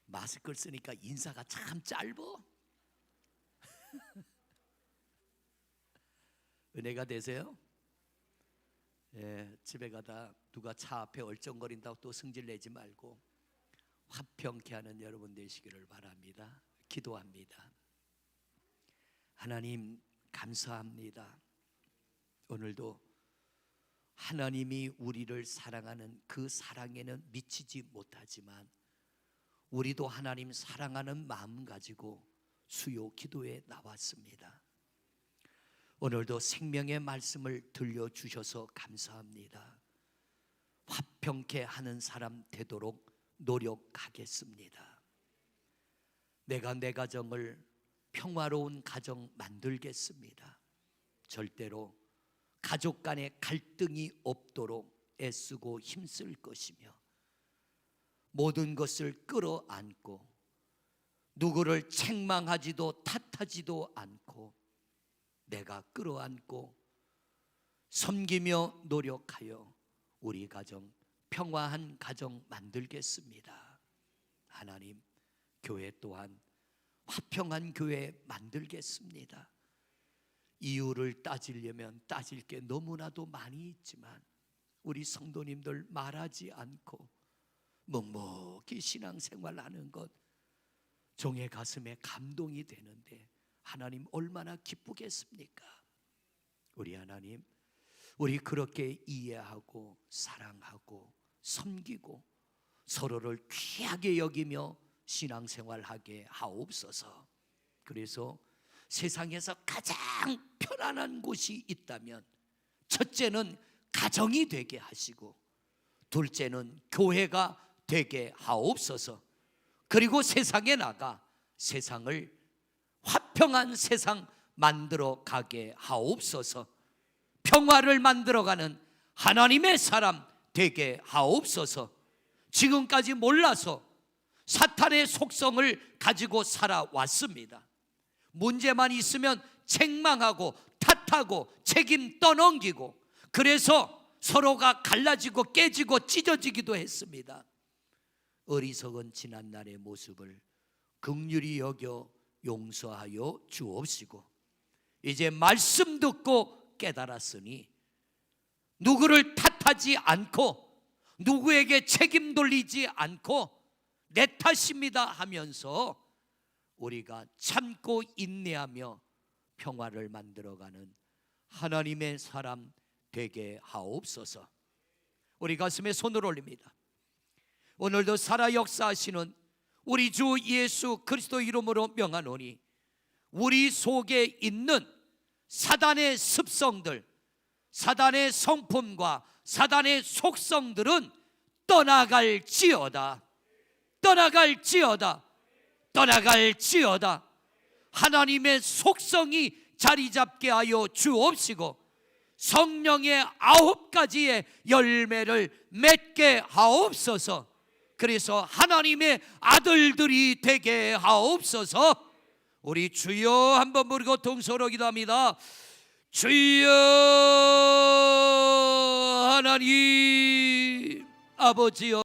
마스크를 쓰니까 인사가 참 짧어. 은혜가 되세요? 예, 집에 가다 누가 차 앞에 얼쩡거린다고 또 승질 내지 말고 화평케 하는 여러분 되시기를 바랍니다. 기도합니다. 하나님 감사합니다. 오늘도 하나님이 우리를 사랑하는 그 사랑에는 미치지 못하지만 우리도 하나님 사랑하는 마음 가지고 수요 기도에 나왔습니다. 오늘도 생명의 말씀을 들려주셔서 감사합니다. 화평케 하는 사람 되도록 노력하겠습니다. 내가 내 가정을 평화로운 가정 만들겠습니다. 절대로 가족 간에 갈등이 없도록 애쓰고 힘쓸 것이며 모든 것을 끌어안고 누구를 책망하지도 탓하지도 않고 내가 끌어안고 섬기며 노력하여 우리 가정 평화한 가정 만들겠습니다. 하나님, 교회 또한 화평한 교회 만들겠습니다. 이유를 따지려면 따질 게 너무나도 많이 있지만 우리 성도님들 말하지 않고 묵묵히 신앙생활하는 것 종의 가슴에 감동이 되는데 하나님 얼마나 기쁘겠습니까? 우리 하나님, 우리 그렇게 이해하고 사랑하고 섬기고 서로를 귀하게 여기며 신앙생활하게 하옵소서. 그래서 세상에서 가장 편안한 곳이 있다면 첫째는 가정이 되게 하시고 둘째는 교회가 되게 하옵소서. 그리고 세상에 나가 세상을 화평한 세상 만들어 가게 하옵소서. 평화를 만들어가는 하나님의 사람 되게 하옵소서. 지금까지 몰라서 사탄의 속성을 가지고 살아왔습니다. 문제만 있으면 책망하고 탓하고 책임 떠넘기고, 그래서 서로가 갈라지고 깨지고 찢어지기도 했습니다. 어리석은 지난날의 모습을 긍휼히 여겨 용서하여 주옵시고, 이제 말씀 듣고 깨달았으니 누구를 탓하지 않고 누구에게 책임 돌리지 않고 내 탓입니다 하면서 우리가 참고 인내하며 평화를 만들어가는 하나님의 사람 되게 하옵소서. 우리 가슴에 손을 올립니다. 오늘도 살아 역사하시는 우리 주 예수 그리스도 이름으로 명하노니, 우리 속에 있는 사단의 습성들, 사단의 성품과 사단의 속성들은 떠나갈지어다. 떠나갈지어다. 떠나갈지어다. 하나님의 속성이 자리 잡게 하여 주옵시고, 성령의 9가지의 열매를 맺게 하옵소서. 그래서 하나님의 아들들이 되게 하옵소서. 우리 주여 한번 부르고 동서로 기도합니다. 주여 하나님 아버지여,